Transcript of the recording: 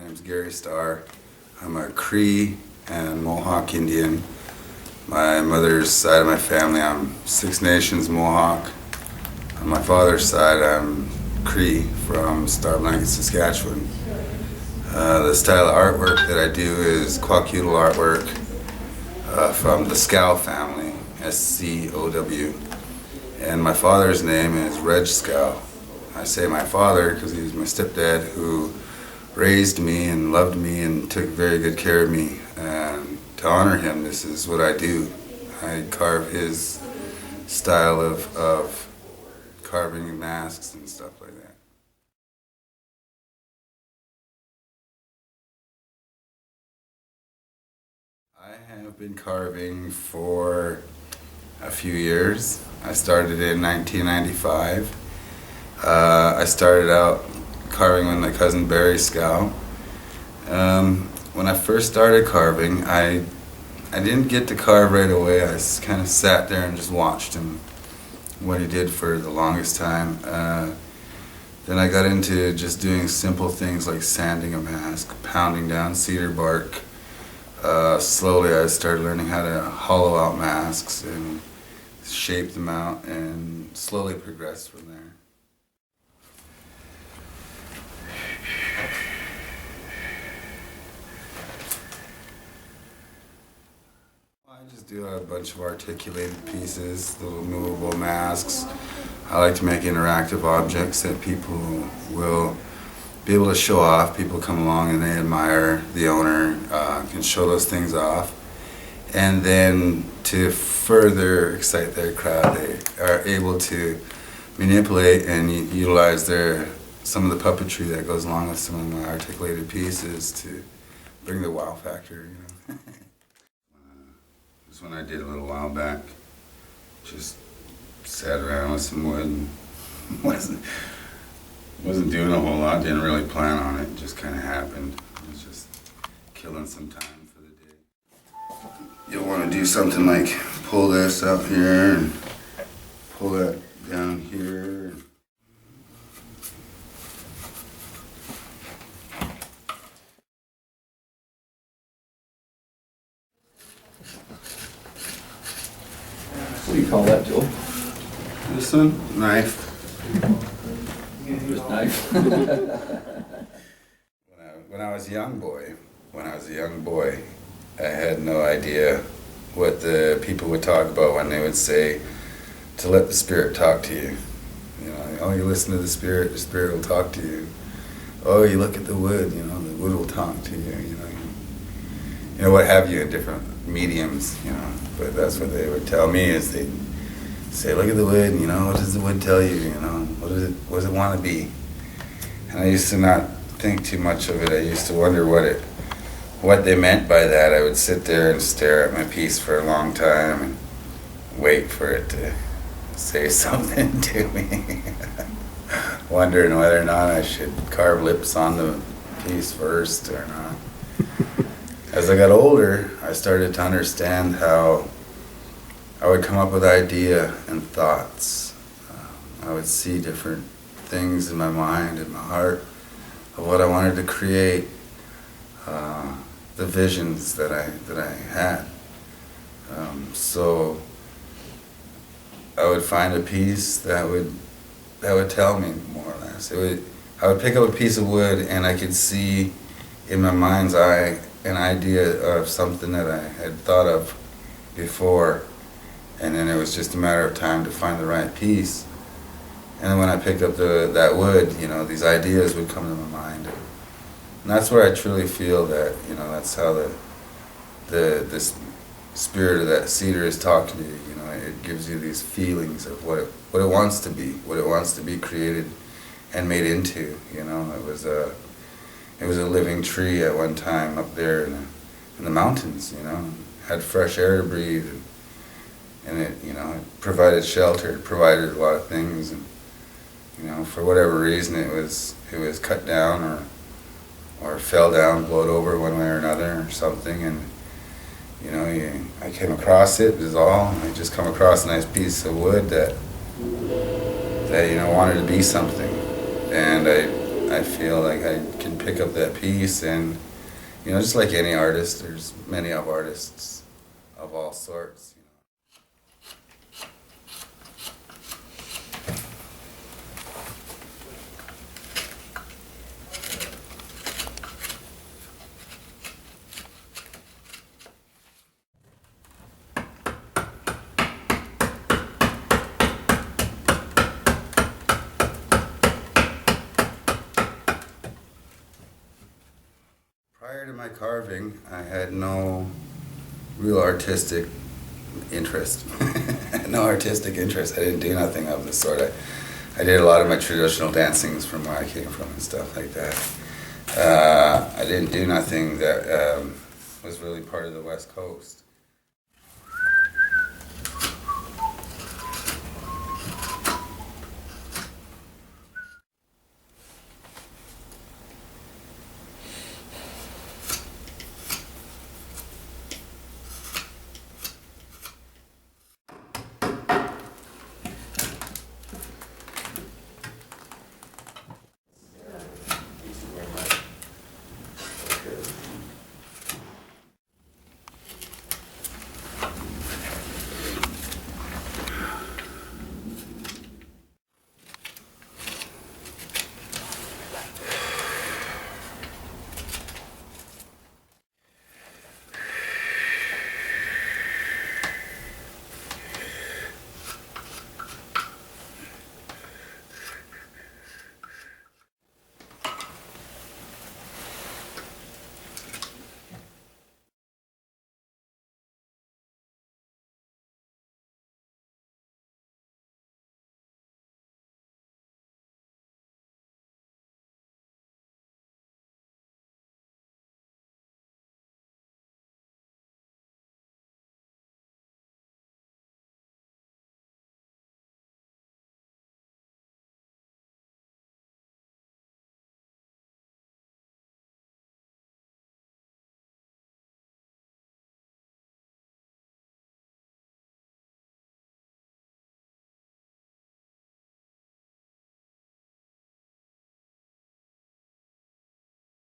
name's Gary Starr. I'm a Cree and Mohawk Indian. My mother's side of my family, I'm Six Nations Mohawk. On my father's side, I'm Cree from Starr, Saskatchewan. The style of artwork that I do is Kwakiutl artwork from the Scow family, S-C-O-W. And my father's name is Reg Scow. I say my father because he was my stepdad who raised me and loved me and took very good care of me. And to honor him, this is what I do. I carve his style of carving masks and stuff like that. I have been carving for a few years. I started in 1995. I started out carving with my cousin Barry Scow. When I first started carving, I didn't get to carve right away. I kind of sat there and just watched him, what he did for the longest time. Then I got into just doing simple things like sanding a mask, pounding down cedar bark. Slowly I started learning how to hollow out masks and shape them out, and slowly progressed from there. I just do a bunch of articulated pieces, little movable masks. I like to make interactive objects that people will be able to show off. People come along and they admire the owner, can show those things off. And then to further excite their crowd, they are able to manipulate and utilize some of the puppetry that goes along with some of my articulated pieces to bring the wow factor, you know. This one I did a little while back. Just sat around with some wood and wasn't doing a whole lot, didn't really plan on it, just kind of happened. It was just killing some time for the day. You'll want to do something like pull this up here and pull that down here. What do you call that tool? This one? Knife. Just knife. When I was a young boy, I had no idea what the people would talk about when they would say to let the spirit talk to you. You know, oh, you listen to the spirit will talk to you. Oh, you look at the wood will talk to you. You know, what have you in different mediums. You know, but that's what they would tell me is they'd say, look at the wood. You know, what does the wood tell you? You know, what does it want to be? And I used to not think too much of it. I used to wonder what they meant by that. I would sit there and stare at my piece for a long time and wait for it to say something to me. Wondering whether or not I should carve lips on the piece first or not. As I got older, I started to understand how I would come up with idea and thoughts. I would see different things in my mind and my heart of what I wanted to create, the visions that I had. So I would find a piece that would tell me more or less. I would pick up a piece of wood and I could see in my mind's eye an idea of something that I had thought of before, and then it was just a matter of time to find the right piece. And then when I picked up that wood, you know, these ideas would come to my mind. And that's where I truly feel that, you know, that's how the spirit of that cedar is talking to you. You know, it gives you these feelings of what it wants to be created and made into. You know, it was a living tree at one time up there in the mountains. You know, had fresh air to breathe, and it, you know, it provided shelter, it provided a lot of things. And, you know, for whatever reason, it was cut down or fell down, blowed over one way or another or something, and you know, I came across it. Was all. I just come across a nice piece of wood that you know wanted to be something, and I feel like I can pick up that piece, and you know, just like any artist, there's many of artists of all sorts. Prior to my carving, I had no real artistic interest. No artistic interest. I didn't do nothing of the sort. I did a lot of my traditional dancings from where I came from and stuff like that. I didn't do nothing that was really part of the West Coast.